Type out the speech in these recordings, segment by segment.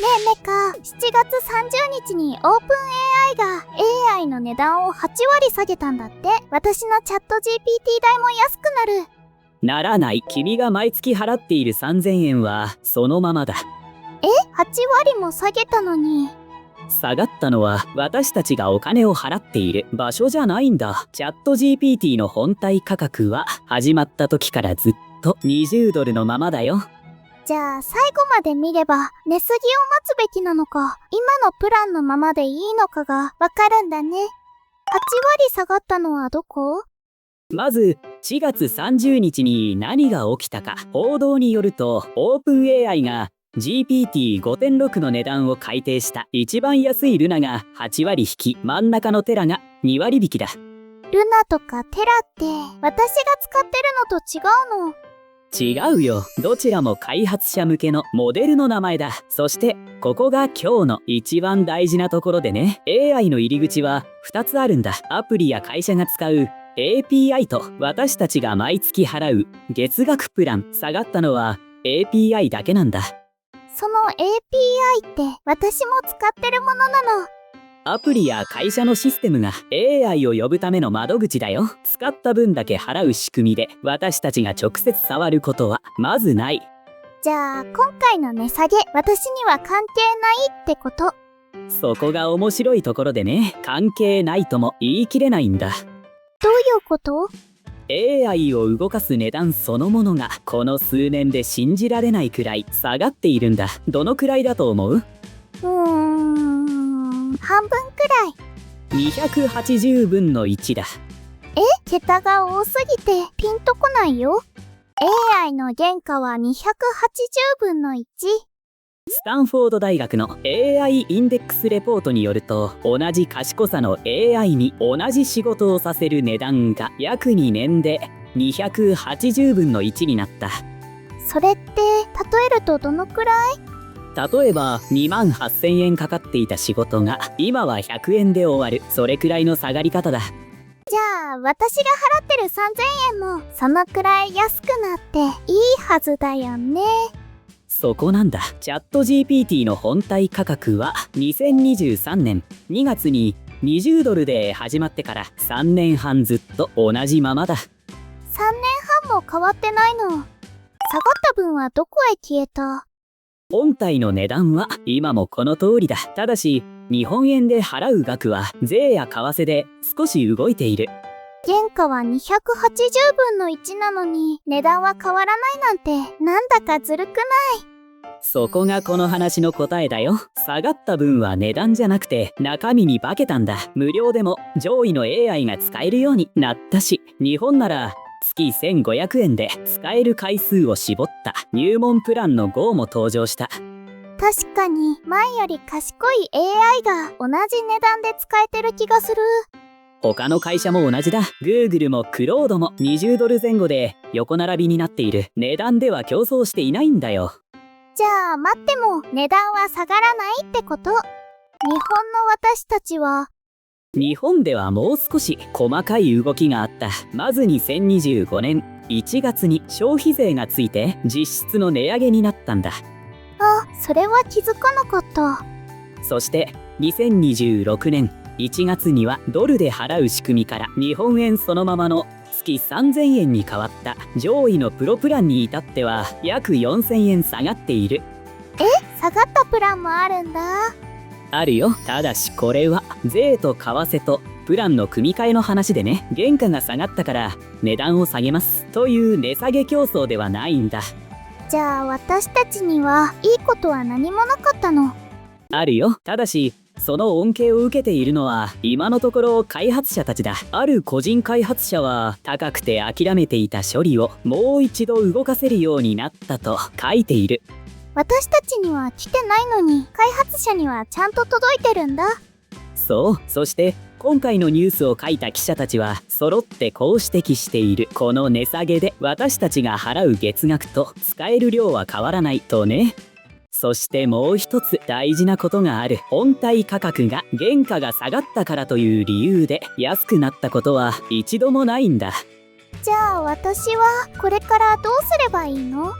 ねえメカ、7月30日にオープン AI が AI の値段を8割下げたんだって。私のチャット GPT 代も安くなる。ならない。君が毎月払っている3000円はそのままだ。8割も下げたのに。下がったのは私たちがお金を払っている場所じゃないんだ。チャット GPT の本体価格は始まった時からずっと20ドルのままだよ。じゃあ最後まで見れば値すぎを待つべきなのか、今のプランのままでいいのかがわかるんだね。8割下がったのはどこ？まず4月30日に何が起きたか。報道によるとオープン AI が GPT5.6 の値段を改定した。一番安いルナが8割引き、真ん中のテラが2割引きだ。ルナとかテラって私が使ってるのと違うの？違うよ。どちらも開発者向けのモデルの名前だ。そしてここが今日の一番大事なところでね。 AI の入り口は2つあるんだ。アプリや会社が使う API と私たちが毎月払う月額プラン。下がったのは API だけなんだ。その API って私も使ってるものなの？アプリや会社のシステムが AI を呼ぶための窓口だよ。使った分だけ払う仕組みで私たちが直接触ることはまずない。じゃあ今回の値下げ、私には関係ないってこと？そこが面白いところでね。関係ないとも言い切れないんだ。どういうこと？ AI を動かす値段そのものがこの数年で信じられないくらい下がっているんだ。どのくらいだと思う？半分くらい。280分の1だ。桁が多すぎてピンとこないよ。AI の原価は280分の1。スタンフォード大学の AI インデックスレポートによると、同じ賢さの AI に同じ仕事をさせる値段が約2年で280分の1になった。それって例えるとどのくらい？例えば2万8000円かかっていた仕事が今は100円で終わる。それくらいの下がり方だ。じゃあ私が払ってる3000円もそのくらい安くなっていいはずだよね。そこなんだ。チャット GPT の本体価格は2023年2月に20ドルで始まってから3年半ずっと同じままだ。3年半も変わってないの？下がった分はどこへ消えた？本体の値段は今もこの通りだ。ただし日本円で払う額は税や為替で少し動いている。原価は280分の1なのに値段は変わらないなんてなんだかずるくない？そこがこの話の答えだよ。下がった分は値段じゃなくて中身に化けたんだ。無料でも上位の AI が使えるようになったし、日本なら月1500円で使える回数を絞った入門プランの Go も登場した。確かに前より賢い AI が同じ値段で使えてる気がする。他の会社も同じだ。 Google も Claude も20ドル前後で横並びになっている。値段では競争していないんだよ。じゃあ待っても値段は下がらないってこと？日本の私たちは？日本ではもう少し細かい動きがあった。まず2025年1月に消費税がついて実質の値上げになったんだ。あ、それは気づかなかった。そして2026年1月にはドルで払う仕組みから日本円そのままの月3000円に変わった。上位のプロプランに至っては約4000円下がっている。下がったプランもあるんだ。あるよ。ただしこれは税と為替とプランの組み替えの話でね。原価が下がったから値段を下げますという値下げ競争ではないんだ。じゃあ私たちにはいいことは何もなかったの？あるよ。ただしその恩恵を受けているのは今のところ開発者たちだ。ある個人開発者は高くて諦めていた処理をもう一度動かせるようになったと書いている。私たちには来てないのに開発者にはちゃんと届いてるんだ。そう。そして今回のニュースを書いた記者たちは揃ってこう指摘している。この値下げで私たちが払う月額と使える量は変わらないとね。そしてもう一つ大事なことがある。本体価格が原価が下がったからという理由で安くなったことは一度もないんだ。じゃあ私はこれからどうすればいいの？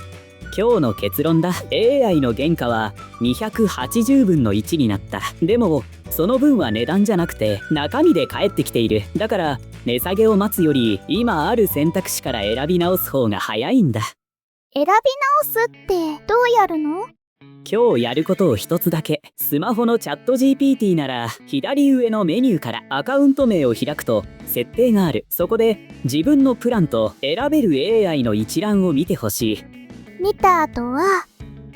今日の結論だ。 AI の原価は280分の1になった。でもその分は値段じゃなくて中身で返ってきている。だから値下げを待つより今ある選択肢から選び直す方が早いんだ。選び直すってどうやるの？今日やることを一つだけ。スマホのチャット GPT なら左上のメニューからアカウント名を開くと設定がある。そこで自分のプランと選べる AI の一覧を見てほしい。見た後は、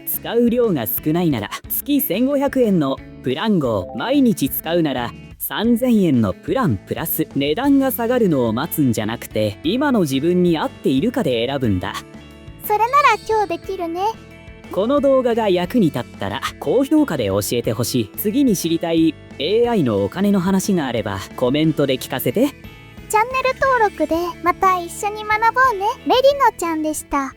使う量が少ないなら月1500円のプラン号、毎日使うなら3000円のプランプラス。値段が下がるのを待つんじゃなくて今の自分に合っているかで選ぶんだ。それなら今日できるね。この動画が役に立ったら高評価で教えてほしい。次に知りたい AI のお金の話があればコメントで聞かせて。チャンネル登録でまた一緒に学ぼうね。メリノちゃんでした。